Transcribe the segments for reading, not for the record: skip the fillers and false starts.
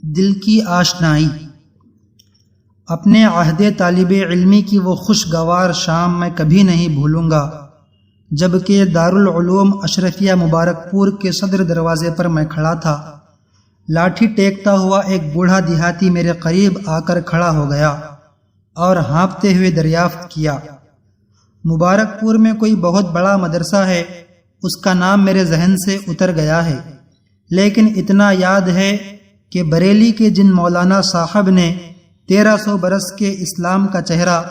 دل کی آشنائی۔ اپنے عہد طالب علمی کی وہ خوشگوار شام میں کبھی نہیں بھولوں گا جبکہ دارالعلوم اشرفیہ مبارک پور کے صدر دروازے پر میں کھڑا تھا۔ لاٹھی ٹیکتا ہوا ایک بوڑھا دیہاتی میرے قریب آ کر کھڑا ہو گیا اور ہانپتے ہوئے دریافت کیا، مبارک پور میں کوئی بہت بڑا مدرسہ ہے؟ اس کا نام میرے ذہن سے اتر گیا ہے، لیکن اتنا یاد ہے کہ بریلی کے جن مولانا صاحب نے 1300 برس کے اسلام کا چہرہ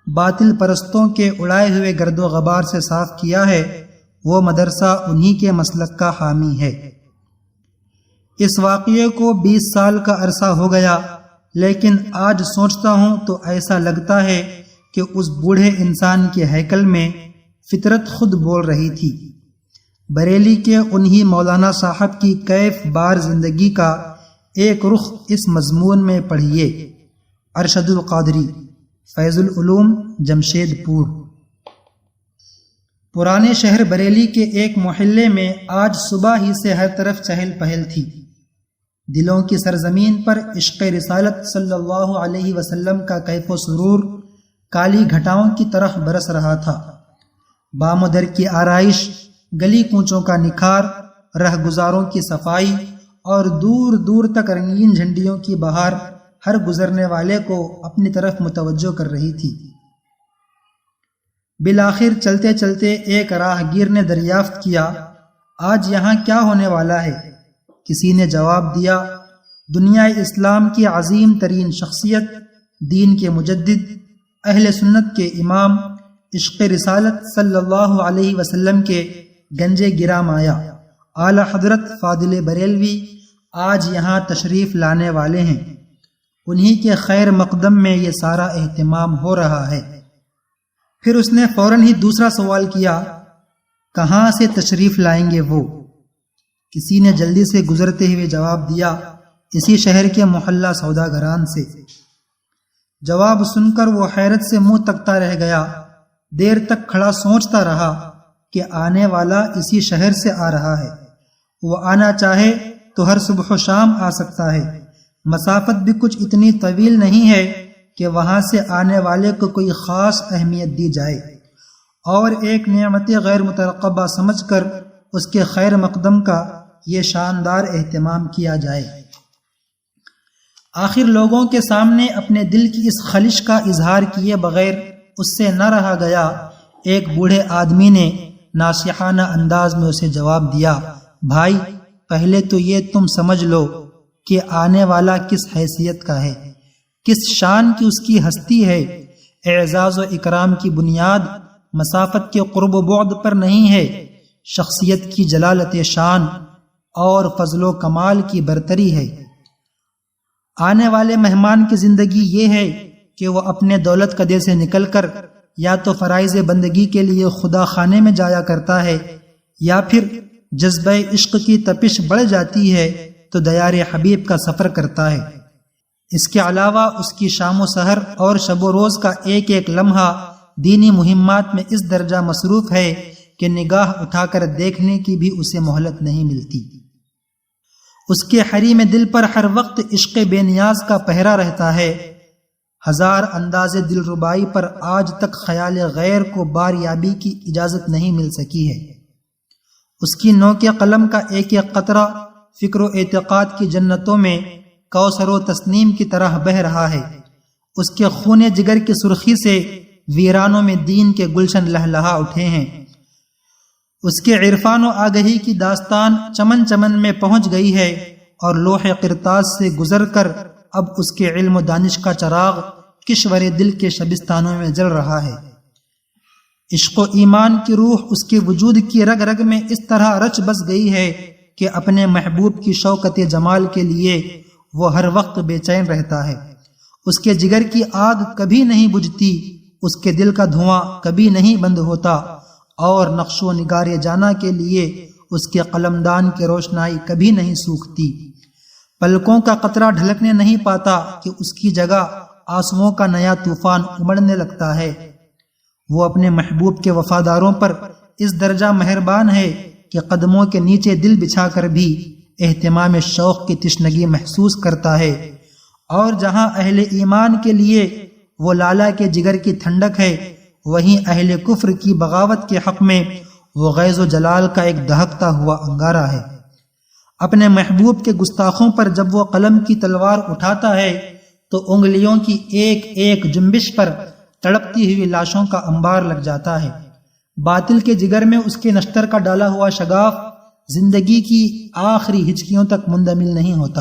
باطل پرستوں کے اڑائے ہوئے گرد و غبار سے صاف کیا ہے، وہ مدرسہ انہی کے مسلک کا حامی ہے۔ اس واقعے کو 20 سال کا عرصہ ہو گیا، لیکن آج سوچتا ہوں تو ایسا لگتا ہے کہ اس بوڑھے انسان کے ہیکل میں فطرت خود بول رہی تھی۔ بریلی کے انہی مولانا صاحب کی کیف بار زندگی کا ایک رخ اس مضمون میں پڑھیے۔ ارشد القادری، فیض العلوم، جمشید پور۔ پرانے شہر بریلی کے ایک محلے میں آج صبح ہی سے ہر طرف چہل پہل تھی۔ دلوں کی سرزمین پر عشق رسالت صلی اللہ علیہ وسلم کا کیف و سرور کالی گھٹاؤں کی طرح برس رہا تھا۔ بام و در کی آرائش، گلی کوچوں کا نکھار، رہ گزاروں کی صفائی اور دور دور تک رنگین جھنڈیوں کی بہار ہر گزرنے والے کو اپنی طرف متوجہ کر رہی تھی۔ بالآخر چلتے چلتے ایک راہ گیر نے دریافت کیا، آج یہاں کیا ہونے والا ہے؟ کسی نے جواب دیا، دنیا اسلام کی عظیم ترین شخصیت، دین کے مجدد، اہل سنت کے امام، عشق رسالت صلی اللہ علیہ وسلم کے گنج گرام آیا اعلی حضرت فاضل بریلوی آج یہاں تشریف لانے والے ہیں، انہی کے خیر مقدم میں یہ سارا اہتمام ہو رہا ہے۔ پھر اس نے فوراً ہی دوسرا سوال کیا، کہاں سے تشریف لائیں گے وہ؟ کسی نے جلدی سے گزرتے ہوئے جواب دیا، اسی شہر کے محلہ سوداگران سے۔ جواب سن کر وہ حیرت سے منہ تکتا رہ گیا، دیر تک کھڑا سوچتا رہا کہ آنے والا اسی شہر سے آ رہا ہے، وہ آنا چاہے تو ہر صبح و شام آ سکتا ہے، مسافت بھی کچھ اتنی طویل نہیں ہے کہ وہاں سے آنے والے کو کوئی خاص اہمیت دی جائے اور ایک نعمت غیر مترقبہ سمجھ کر اس کے خیر مقدم کا یہ شاندار اہتمام کیا جائے۔ آخر لوگوں کے سامنے اپنے دل کی اس خلش کا اظہار کیے بغیر اس سے نہ رہا گیا۔ ایک بوڑھے آدمی نے ناصحانہ انداز میں اسے جواب دیا، بھائی پہلے تو یہ تم سمجھ لو کہ آنے والا کس حیثیت کا ہے، کس شان کی اس کی ہستی ہے۔ اعزاز و اکرام کی بنیاد مسافت کے قرب و بعد پر نہیں ہے، شخصیت کی جلالت شان اور فضل و کمال کی برتری ہے۔ آنے والے مہمان کی زندگی یہ ہے کہ وہ اپنے دولت کدے سے نکل کر یا تو فرائض بندگی کے لیے خدا خانے میں جایا کرتا ہے، یا پھر جذبہ عشق کی تپش بڑھ جاتی ہے تو دیار حبیب کا سفر کرتا ہے۔ اس کے علاوہ اس کی شام و سحر اور شب و روز کا ایک ایک لمحہ دینی مہمات میں اس درجہ مصروف ہے کہ نگاہ اٹھا کر دیکھنے کی بھی اسے مہلت نہیں ملتی۔ اس کے حریم دل پر ہر وقت عشق بے نیاز کا پہرا رہتا ہے۔ ہزار انداز دل ربائی پر آج تک خیال غیر کو باریابی کی اجازت نہیں مل سکی ہے۔ اس کی نوک قلم کا ایک ایک قطرہ فکر و اعتقاد کی جنتوں میں کوثر و تسنیم کی طرح بہہ رہا ہے۔ اس کے خون جگر کی سرخی سے ویرانوں میں دین کے گلشن لہلہا اٹھے ہیں۔ اس کے عرفان و آگہی کی داستان چمن چمن میں پہنچ گئی ہے اور لوح قرطاس سے گزر کر اب اس کے علم و دانش کا چراغ کشور دل کے شبستانوں میں جل رہا ہے۔ عشق و ایمان کی روح اس کے وجود کی رگ رگ میں اس طرح رچ بس گئی ہے کہ اپنے محبوب کی شوکت جمال کے لیے وہ ہر وقت بے چین رہتا ہے۔ اس کے جگر کی آگ کبھی نہیں بجھتی، اس کے دل کا دھواں کبھی نہیں بند ہوتا اور نقش و نگار جانا کے لیے اس کے قلمدان کی روشنائی کبھی نہیں سوکھتی۔ پلکوں کا قطرہ ڈھلکنے نہیں پاتا کہ اس کی جگہ آنسوؤں کا نیا طوفان امڑنے لگتا ہے۔ وہ اپنے محبوب کے وفاداروں پر اس درجہ مہربان ہے کہ قدموں کے نیچے دل بچھا کر بھی اہتمام شوق کی تشنگی محسوس کرتا ہے، اور جہاں اہل ایمان کے لیے وہ لالا کے جگر کی ٹھنڈک ہے، وہیں اہل کفر کی بغاوت کے حق میں وہ غیظ و جلال کا ایک دہکتا ہوا انگارہ ہے۔ اپنے محبوب کے گستاخوں پر جب وہ قلم کی تلوار اٹھاتا ہے تو انگلیوں کی ایک ایک جنبش پر تڑپتی ہوئی لاشوں کا انبار لگ جاتا ہے۔ باطل کے جگر میں اس کے نشتر کا ڈالا ہوا شگاف زندگی کی آخری ہچکیوں تک مندمل نہیں ہوتا۔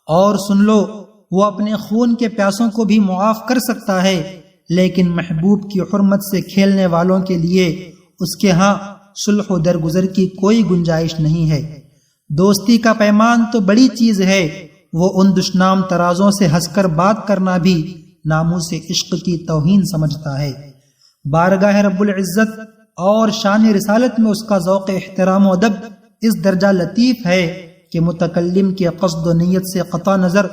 اور سن لو، وہ اپنے خون کے پیاسوں کو بھی معاف کر سکتا ہے، لیکن محبوب کی حرمت سے کھیلنے والوں کے لیے اس کے ہاں صلح و درگزر کی کوئی گنجائش نہیں ہے۔ دوستی کا پیمان تو بڑی چیز ہے، وہ ان دشنام ترازوں سے ہنس کر بات کرنا بھی ناموس عشق کی توہین سمجھتا ہے۔ بارگاہ رب العزت اور شان رسالت میں اس کا ذوق احترام و ادب اس درجہ لطیف ہے کہ متکلم کے قصد و نیت سے قطع نظر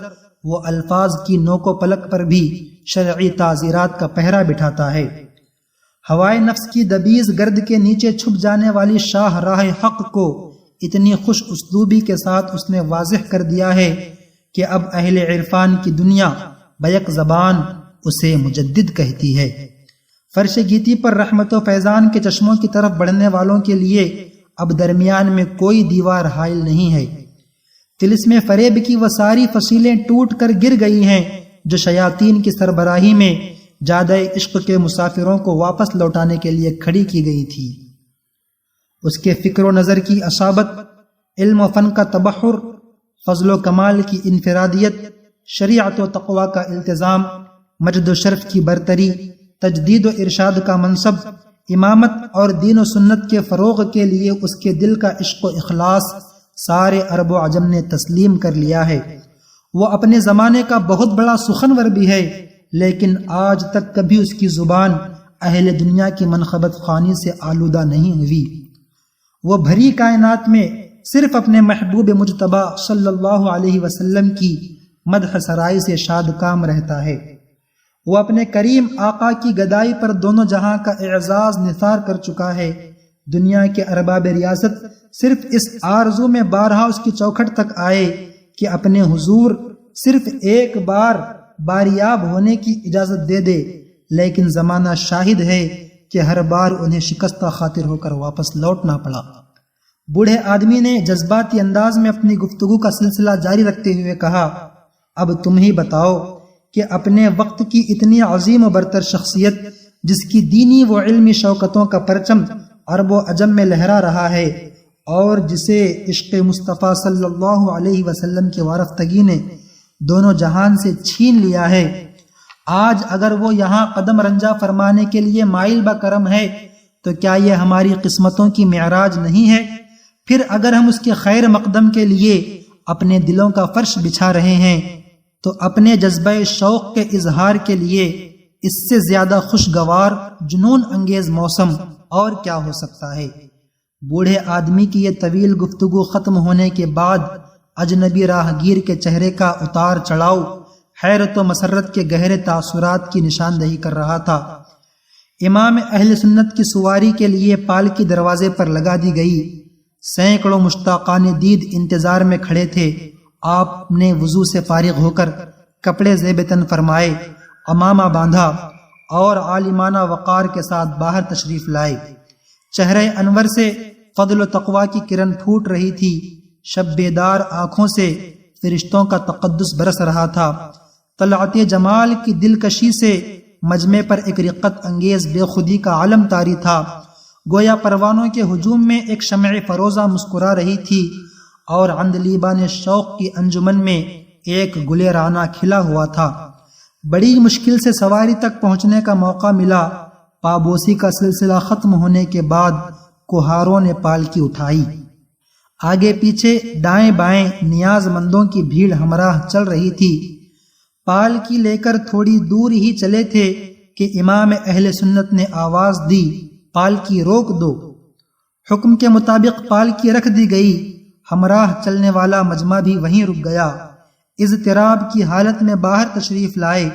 وہ الفاظ کی نوک و پلک پر بھی شرعی تعزیرات کا پہرا بٹھاتا ہے۔ ہوائے نفس کی دبیز گرد کے نیچے چھپ جانے والی شاہ راہ حق کو اتنی خوش اسلوبی کے ساتھ اس نے واضح کر دیا ہے کہ اب اہل عرفان کی دنیا بیک زبان اسے مجدد کہتی ہے۔ فرش گیتی پر رحمت و فیضان کے چشموں کی طرف بڑھنے والوں کے لیے اب درمیان میں کوئی دیوار حائل نہیں ہے۔ طلسم فریب کی وہ ساری فصیلیں ٹوٹ کر گر گئی ہیں جو شیاطین کی سربراہی میں جادہ عشق کے مسافروں کو واپس لوٹانے کے لیے کھڑی کی گئی تھی۔ اس کے فکر و نظر کی اصابت، علم و فن کا تبحر، فضل و کمال کی انفرادیت، شریعت و تقوی کا التزام، مجد و شرف کی برتری، تجدید و ارشاد کا منصب، امامت اور دین و سنت کے فروغ کے لیے اس کے دل کا عشق و اخلاص سارے عرب و عجم نے تسلیم کر لیا ہے۔ وہ اپنے زمانے کا بہت بڑا سخنور بھی ہے، لیکن آج تک کبھی اس کی زبان اہل دنیا کی منقبت خوانی سے آلودہ نہیں ہوئی۔ وہ بھری کائنات میں صرف اپنے محبوب مجتبی صلی اللہ علیہ وسلم کی مدح سرائی سے شاد کام رہتا ہے۔ وہ اپنے کریم آقا کی گدائی پر دونوں جہاں کا اعزاز نثار کر چکا ہے۔ دنیا کے ارباب ریاست صرف اس آرزو میں بارہا اس کی چوکھٹ تک آئے کہ اپنے حضور صرف ایک بار باریاب ہونے کی اجازت دے دے، لیکن زمانہ شاہد ہے کہ ہر بار انہیں شکستہ خاطر ہو کر واپس لوٹنا پڑا۔ بوڑھے آدمی نے جذباتی انداز میں اپنی گفتگو کا سلسلہ جاری رکھتے ہوئے کہا، اب تم ہی بتاؤ کہ اپنے وقت کی اتنی عظیم و برتر شخصیت جس کی دینی و علمی شوکتوں کا پرچم عرب و عجم میں لہرا رہا ہے اور جسے عشق مصطفیٰ صلی اللہ علیہ وسلم کے وارفتگی نے دونوں جہان سے چھین لیا ہے، آج اگر وہ یہاں قدم رنجا فرمانے کے لیے مائل بکرم ہے تو کیا یہ ہماری قسمتوں کی معراج نہیں ہے؟ پھر اگر ہم اس کے خیر مقدم کے لیے اپنے دلوں کا فرش بچھا رہے ہیں تو اپنے جذبہ شوق کے اظہار کے لیے اس سے زیادہ خوشگوار جنون انگیز موسم اور کیا ہو سکتا ہے؟ بوڑھے آدمی کی یہ طویل گفتگو ختم ہونے کے بعد اجنبی راہ گیر کے چہرے کا اتار چڑھاؤ حیرت و مسرت کے گہرے تاثرات کی نشاندہی کر رہا تھا۔ امام اہل سنت کی سواری کے لیے پالکی دروازے پر لگا دی گئی۔ سینکڑوں مشتاقان دید انتظار میں کھڑے تھے۔ آپ نے وضو سے فارغ ہو کر کپڑے زیب تن فرمائے، امامہ باندھا اور عالمانہ وقار کے ساتھ باہر تشریف لائے۔ چہرے انور سے فضل و تقوی کی کرن پھوٹ رہی تھی۔ شب بیدار آنکھوں سے فرشتوں کا تقدس برس رہا تھا۔ طلعت جمال کی دلکشی سے مجمع پر ایک رقت انگیز بے خودی کا علم طاری تھا۔ گویا پروانوں کے ہجوم میں ایک شمع فروزہ مسکرا رہی تھی اور عندلیبان شوق کی انجمن میں ایک گل رانا کھلا ہوا تھا۔ بڑی مشکل سے سواری تک پہنچنے کا موقع ملا۔ پابوسی کا سلسلہ ختم ہونے کے بعد کوہاروں نے پالکی اٹھائی۔ آگے پیچھے دائیں بائیں نیاز مندوں کی بھیڑ ہمراہ چل رہی تھی۔ پالکی لے کر تھوڑی دور ہی چلے تھے کہ امام اہل سنت نے آواز دی، پالکی روک دو۔ حکم کے مطابق پالکی رکھ دی گئی۔ ہمراہ چلنے والا مجمع بھی وہیں رک گیا۔ اضطراب کی حالت میں باہر تشریف لائے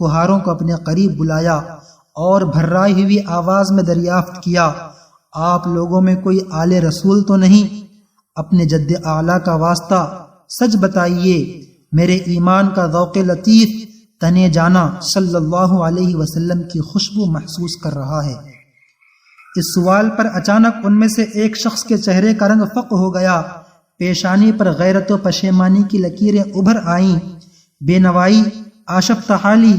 کوہاروں کو اپنے قریب بلایا اور بھررائی ہوئی آواز میں دریافت کیا، آپ لوگوں میں کوئی آل رسول تو نہیں؟ اپنے جد اعلیٰ کا واسطہ سچ بتائیے، میرے ایمان کا ذوق لطیف تنے جانا صلی اللہ علیہ وسلم کی خوشبو محسوس کر رہا ہے۔ اس سوال پر اچانک ان میں سے ایک شخص کے چہرے کا رنگ فق ہو گیا، پیشانی پر غیرت و پشیمانی کی لکیریں ابھر آئیں، بے نوائی، آشفتہ حالی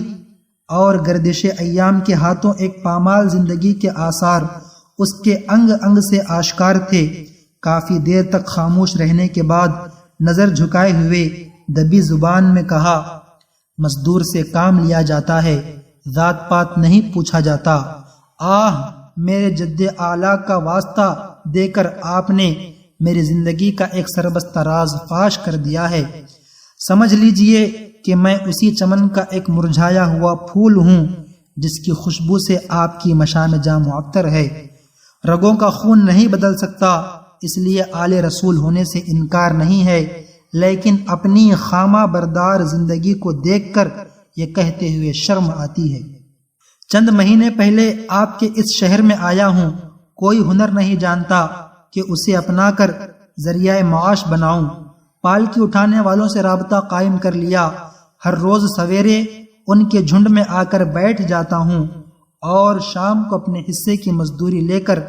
اور گردش ایام کے ہاتھوں ایک پامال زندگی کے آثار اس کے انگ انگ سے آشکار تھے۔ کافی دیر تک خاموش رہنے کے بعد نظر جھکائے ہوئے دبی زبان میں کہا، مزدور سے کام لیا جاتا ہے، ذات پات نہیں پوچھا جاتا۔ آہ، میرے جد اعلیٰ کا واسطہ دے کر آپ نے میری زندگی کا ایک سربستہ راز فاش کر دیا ہے۔ سمجھ لیجئے کہ میں اسی چمن کا ایک مرجھایا ہوا پھول ہوں جس کی خوشبو سے آپ کی مشام جاں معطر ہے۔ رگوں کا خون نہیں بدل سکتا، اس لیے آل رسول ہونے سے انکار نہیں ہے، لیکن اپنی خامہ بردار زندگی کو دیکھ کر یہ کہتے ہوئے شرم آتی ہے۔ چند مہینے پہلے آپ کے اس شہر میں آیا ہوں، کوئی ہنر نہیں جانتا کہ اسے اپنا کر ذریعہ معاش بناؤں۔ پالکی اٹھانے والوں سے رابطہ قائم کر لیا، ہر روز سویرے ان کے جھنڈ میں آ کر بیٹھ جاتا ہوں اور شام کو اپنے حصے کی مزدوری لے کر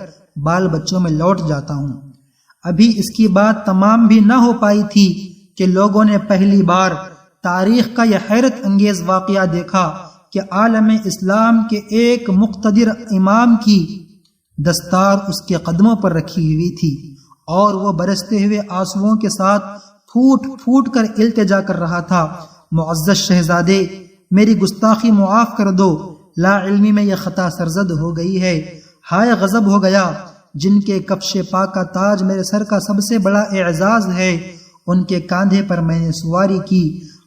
بال بچوں میں لوٹ جاتا ہوں۔ ابھی اس کی بات تمام بھی نہ ہو پائی تھی کہ لوگوں نے پہلی بار تاریخ کا یہ حیرت انگیز واقعہ دیکھا کہ عالم اسلام کے ایک مقتدر امام کی دستار اس کے قدموں پر رکھی ہوئی تھی اور وہ برستے ہوئے آنسوؤں کے ساتھ پھوٹ پھوٹ کر التجا کر رہا تھا، معزز شہزادے، میری گستاخی معاف کر دو، لا علمی میں یہ خطا سرزد ہو گئی ہے، ہائے غضب ہو گیا، جن کے کفش پاک کا تاج میرے سر کا سب سے بڑا اعزاز ہے، ان کے کاندھے پر میں نے سواری کی۔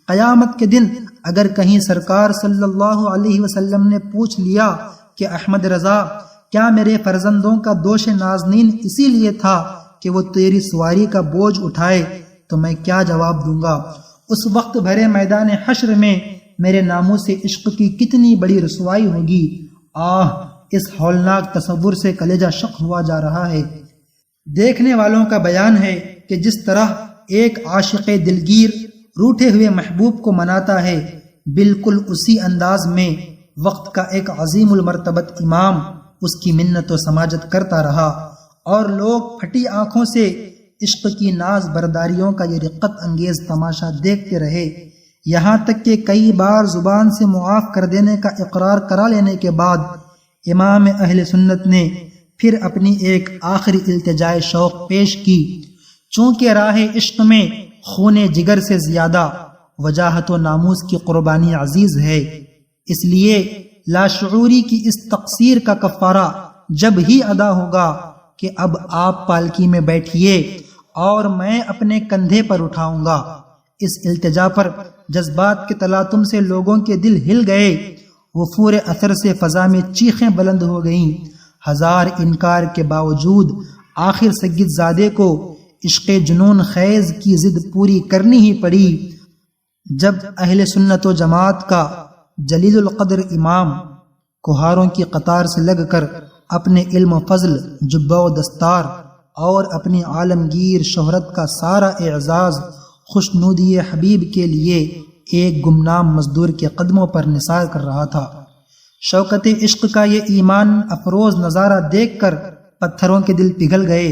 قیامت کے دن اگر کہیں سرکار صلی اللہ علیہ وسلم نے پوچھ لیا کہ احمد رضا، کیا میرے فرزندوں کا دوش نازنین اسی لیے تھا کہ وہ تیری سواری کا بوجھ اٹھائے، تو میں کیا جواب دوں گا؟ اس وقت بھرے میدان حشر میں میرے ناموس عشق کی کتنی بڑی رسوائی ہوگی۔ آہ، اس ہولناک تصور سے کلیجہ شق ہوا جا رہا ہے۔ دیکھنے والوں کا بیان ہے کہ جس طرح ایک عاشق دلگیر روٹھے ہوئے محبوب کو مناتا ہے، بالکل اسی انداز میں وقت کا ایک عظیم المرتبت امام اس کی منت و سماجت کرتا رہا، اور لوگ پھٹی آنکھوں سے عشق کی ناز برداریوں کا یہ رقت انگیز تماشا دیکھتے رہے، یہاں تک کہ کئی بار زبان سے معاف کر دینے کا اقرار کرا لینے کے بعد امام اہل سنت نے پھر اپنی ایک آخری التجائے شوق پیش کی۔ چونکہ راہ عشق میں خون جگر سے زیادہ وجاہت و ناموس کی قربانی عزیز ہے، اس لیے لاشعوری کی اس تقصیر کا کفارہ جب ہی ادا ہوگا کہ اب آپ پالکی میں بیٹھیے اور میں اپنے کندھے پر اٹھاؤں گا۔ اس التجا پر جذبات کے تلاطم سے لوگوں کے دل ہل گئے، وفور اثر سے فضا میں چیخیں بلند ہو گئیں۔ ہزار انکار کے باوجود آخر سید زادے کو عشق جنون خیز کی ضد پوری کرنی ہی پڑی۔ جب اہل سنت و جماعت کا جلیل القدر امام کوہاروں کی قطار سے لگ کر اپنے علم و فضل، جبہ و دستار اور اپنی عالمگیر شہرت کا سارا اعزاز خوشنودی حبیب کے لیے ایک گمنام مزدور کے قدموں پر نثار کر رہا تھا، شوکت عشق کا یہ ایمان افروز نظارہ دیکھ کر پتھروں کے دل پگھل گئے،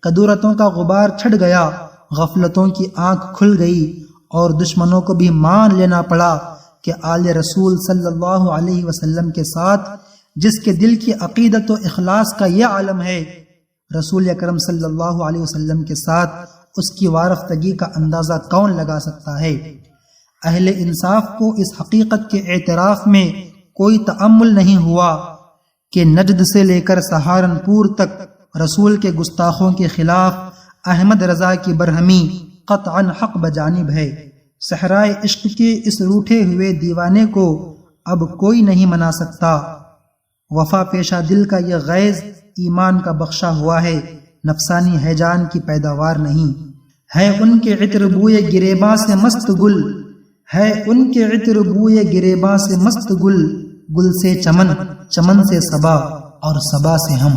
کدورتوں کا غبار چھٹ گیا، غفلتوں کی آنکھ کھل گئی، اور دشمنوں کو بھی مان لینا پڑا کہ آل رسول صلی اللہ علیہ وسلم کے ساتھ جس کے دل کی عقیدت و اخلاص کا یہ عالم ہے، رسول اکرم صلی اللہ علیہ وسلم کے ساتھ اس کی وارفتگی کا اندازہ کون لگا سکتا ہے؟ اہل انصاف کو اس حقیقت کے اعتراف میں کوئی تأمل نہیں ہوا کہ نجد سے لے کر سہارنپور تک رسول کے گستاخوں کے خلاف احمد رضا کی برہمی قطعاً حق بجانب ہے۔ صحرائے عشق کے اس روٹھے ہوئے دیوانے کو اب کوئی نہیں منا سکتا۔ وفا پیشہ دل کا یہ غیظ ایمان کا بخشا ہوا ہے، نفسانی ہیجان کی پیداوار نہیں ہے۔ ان کے عطر بوئے گریباں سے مست گل ہے، ان کے عطر بوئے گریباں سے مست گل، گل سے چمن، چمن سے صبا اور صبا سے ہم۔